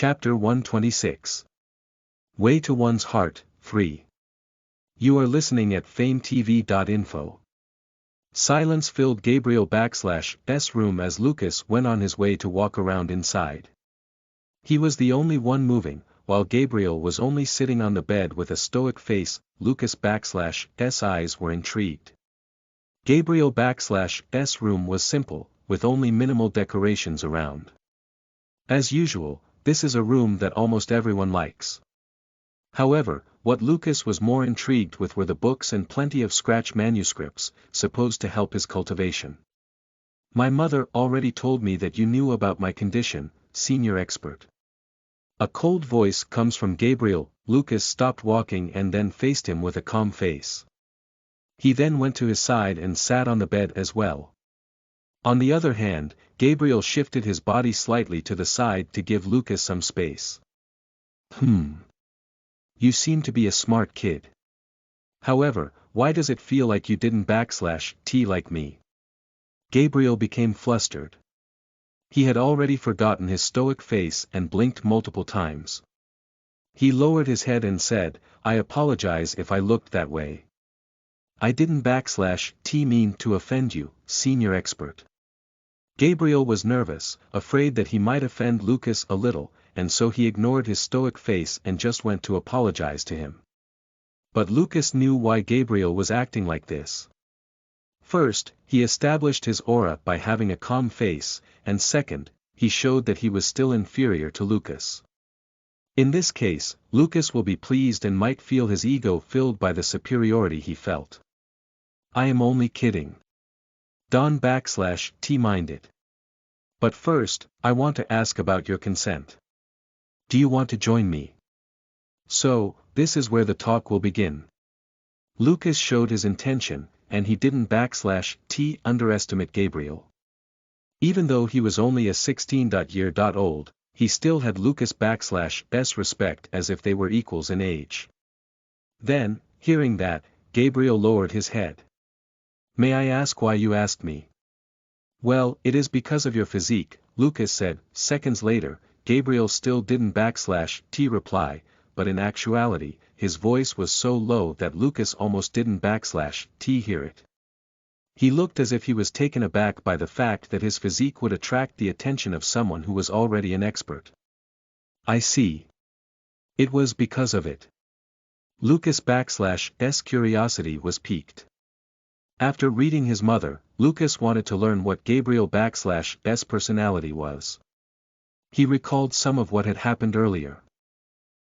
Chapter 126. Way to One's Heart, Free. You are listening at FameTV.info. Silence filled Gabriel_'s room as Lucas went on his way to walk around inside. He was the only one moving, while Gabriel was only sitting on the bed with a stoic face. Lucas_'s eyes were intrigued. Gabriel_'s room was simple, with only minimal decorations around. As usual, this is a room that almost everyone likes. However, what Lucas was more intrigued with were the books and plenty of scratch manuscripts, supposed to help his cultivation. My mother already told me that you knew about my condition, senior expert. A cold voice comes from Gabriel. Lucas stopped walking and then faced him with a calm face. He then went to his side and sat on the bed as well. On the other hand, Gabriel shifted his body slightly to the side to give Lucas some space. You seem to be a smart kid. However, why does it feel like you didn't /T like me? Gabriel became flustered. He had already forgotten his stoic face and blinked multiple times. He lowered his head and said, "I apologize if I looked that way. I didn't /T mean to offend you, senior expert." Gabriel was nervous, afraid that he might offend Lucas a little, and so he ignored his stoic face and just went to apologize to him. But Lucas knew why Gabriel was acting like this. First, he established his aura by having a calm face, and second, he showed that he was still inferior to Lucas. In this case, Lucas will be pleased and might feel his ego filled by the superiority he felt. "I am only kidding. Don /T minded. But first, I want to ask about your consent. Do you want to join me?" So, this is where the talk will begin. Lucas showed his intention, and he didn't /T underestimate Gabriel. Even though he was only a 16-year-old, he still had Lucas_'s respect as if they were equals in age. Then, hearing that, Gabriel lowered his head. "May I ask why you asked me?" "Well, it is because of your physique," Lucas said. Seconds later, Gabriel still didn't /T reply, but in actuality, his voice was so low that Lucas almost didn't /T hear it. He looked as if he was taken aback by the fact that his physique would attract the attention of someone who was already an expert. "I see. It was because of it." Lucas_'s curiosity was piqued. After reading his mother, Lucas wanted to learn what Gabriel_'s personality was. He recalled some of what had happened earlier.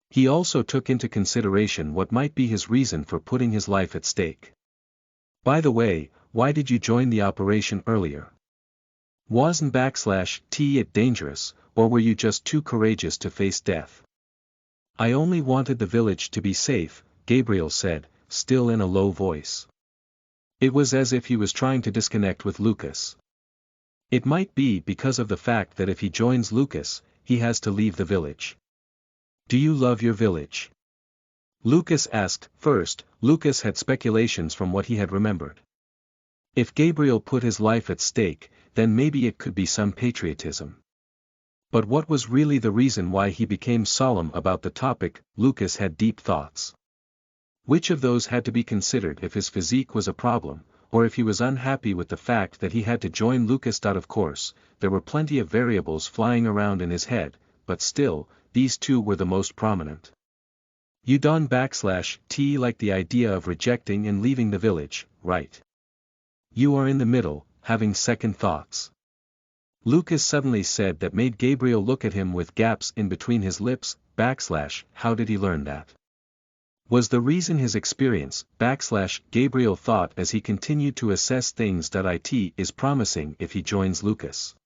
He also took into consideration what might be his reason for putting his life at stake. "By the way, why did you join the operation earlier? Wasn't /T it dangerous, or were you just too courageous to face death?" "I only wanted the village to be safe," Gabriel said, still in a low voice. It was as if he was trying to disconnect with Lucas. It might be because of the fact that if he joins Lucas, he has to leave the village. "Do you love your village?" Lucas asked. First, Lucas had speculations from what he had remembered. If Gabriel put his life at stake, then maybe it could be some patriotism. But what was really the reason why he became solemn about the topic? Lucas had deep thoughts. Which of those had to be considered if his physique was a problem, or if he was unhappy with the fact that he had to join Lucas? Of course, there were plenty of variables flying around in his head, but still, these two were the most prominent. "You don't /T like the idea of rejecting and leaving the village, right? You are in the middle, having second thoughts." Lucas suddenly said that made Gabriel look at him with gaps in between his lips. How did he learn that? Was the reason his experience? Gabriel thought as he continued to assess things. It is promising if he joins Lucas.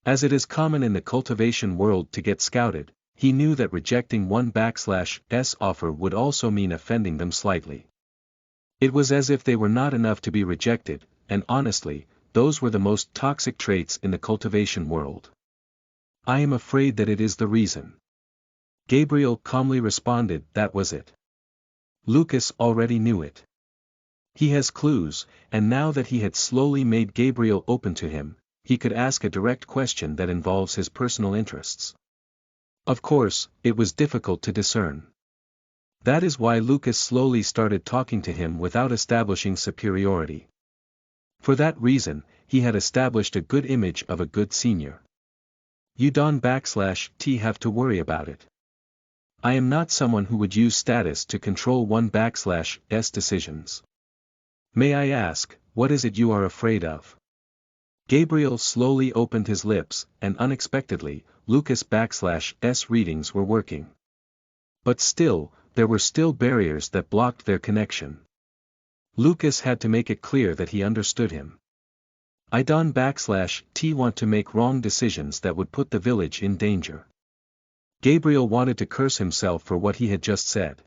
As it is common in the cultivation world to get scouted, he knew that rejecting one /s offer would also mean offending them slightly. It was as if they were not enough to be rejected, and honestly, those were the most toxic traits in the cultivation world. "I am afraid that it is the reason." Gabriel calmly responded. That was it. Lucas already knew it. He has clues, and now that he had slowly made Gabriel open to him, he could ask a direct question that involves his personal interests. Of course, it was difficult to discern. That is why Lucas slowly started talking to him without establishing superiority. For that reason, he had established a good image of a good senior. You don't have to worry about it. I am not someone who would use status to control s decisions. May I ask, what is it you are afraid of? Gabriel slowly opened his lips, and unexpectedly, Lucas s readings were working. But still, there were still barriers that blocked their connection. Lucas had to make it clear that he understood him. I don't want to make wrong decisions that would put the village in danger. Gabriel wanted to curse himself for what he had just said.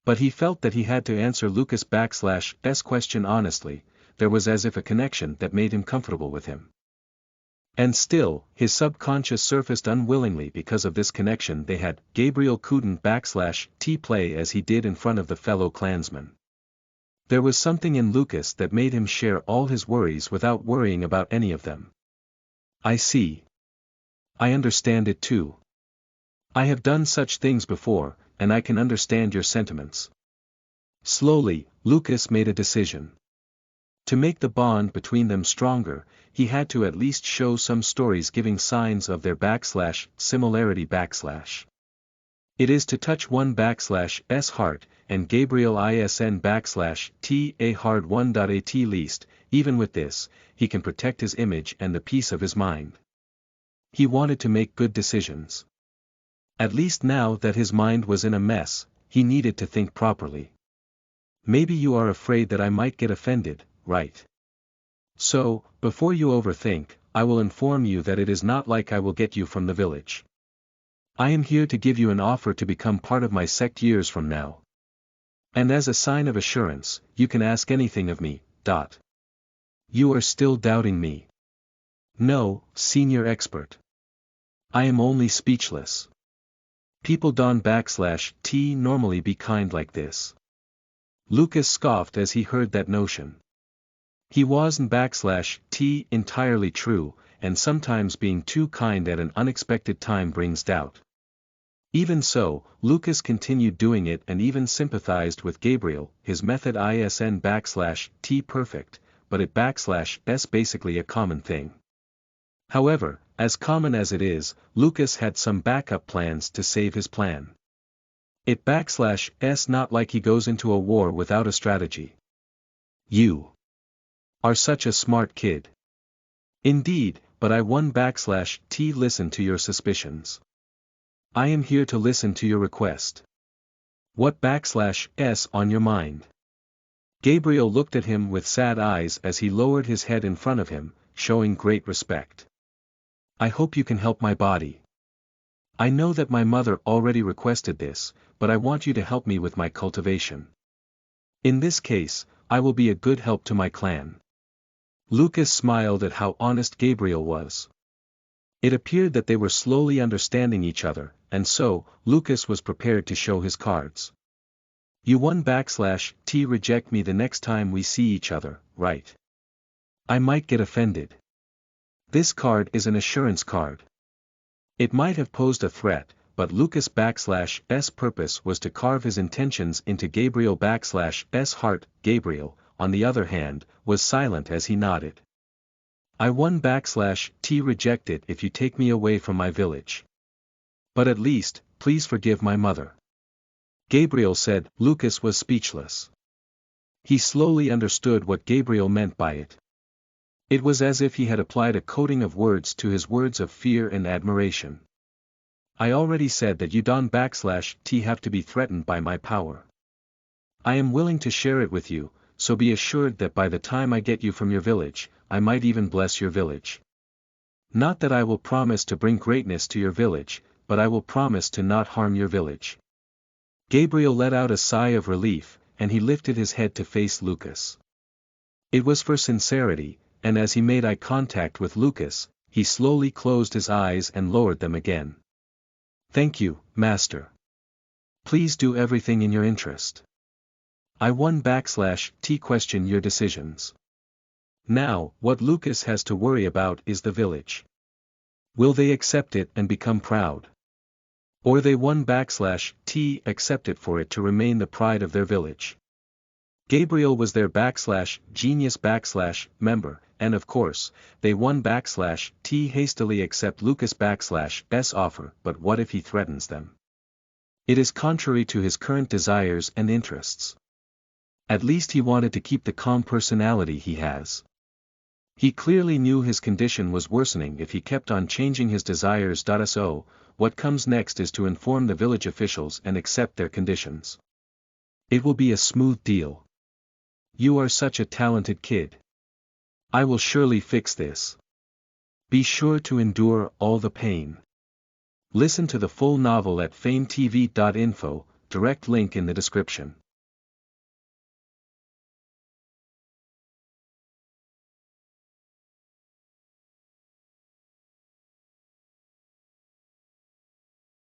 But he felt that he had to answer Lucas s question honestly. There was as if a connection that made him comfortable with him. And still, his subconscious surfaced unwillingly because of this connection they had. Gabriel couldn't play as he did in front of the fellow clansmen. There was something in Lucas that made him share all his worries without worrying about any of them. I see. I understand it too. I have done such things before, and I can understand your sentiments. Slowly, Lucas made a decision. To make the bond between them stronger, he had to at least show some stories giving signs of their similarity . It is to touch one s heart, and Gabriel isn /t a hard one. At least, even with this, he can protect his image and the peace of his mind. He wanted to make good decisions. At least now that his mind was in a mess, he needed to think properly. Maybe you are afraid that I might get offended, right? So, before you overthink, I will inform you that it is not like I will get you from the village. I am here to give you an offer to become part of my sect years from now. And as a sign of assurance, you can ask anything of me. You are still doubting me. No, senior expert. I am only speechless. People don't /t normally be kind like this. Lucas scoffed as he heard that notion. He wasn't /t entirely true, and sometimes being too kind at an unexpected time brings doubt. Even so, Lucas continued doing it and even sympathized with Gabriel. His method isn /t perfect, but it s basically a common thing. However, as common as it is, Lucas had some backup plans to save his plan. It s not like he goes into a war without a strategy. You are such a smart kid. Indeed, but I won /t listen to your suspicions. I am here to listen to your request. What s on your mind? Gabriel looked at him with sad eyes as he lowered his head in front of him, showing great respect. I hope you can help my body. I know that my mother already requested this, but I want you to help me with my cultivation. In this case, I will be a good help to my clan. Lucas smiled at how honest Gabriel was. It appeared that they were slowly understanding each other, and so, Lucas was prepared to show his cards. You won /t reject me the next time we see each other, right? I might get offended. This card is an assurance card. It might have posed a threat, but Lucas s purpose was to carve his intentions into Gabriel s heart. Gabriel, on the other hand, was silent as he nodded. I won /t reject it if you take me away from my village. But at least, please forgive my mother. Gabriel said. Lucas was speechless. He slowly understood what Gabriel meant by it. It was as if he had applied a coating of words to his words of fear and admiration. I already said that you don't /t have to be threatened by my power. I am willing to share it with you, so be assured that by the time I get you from your village, I might even bless your village. Not that I will promise to bring greatness to your village, but I will promise to not harm your village. Gabriel let out a sigh of relief, and he lifted his head to face Lucas. It was for sincerity, and as he made eye contact with Lucas, he slowly closed his eyes and lowered them again. Thank you, Master. Please do everything in your interest. I won /t question your decisions. Now, what Lucas has to worry about is the village. Will they accept it and become proud? Or they /T accepted for it to remain the pride of their village. Gabriel was their /genius member, and of course, they /T hastily accept Lucas /S offer, but what if he threatens them? It is contrary to his current desires and interests. At least he wanted to keep the calm personality he has. He clearly knew his condition was worsening if he kept on changing his desires. So, what comes next is to inform the village officials and accept their conditions. It will be a smooth deal. You are such a talented kid. I will surely fix this. Be sure to endure all the pain. Listen to the full novel at FameTV.info, direct link in the description.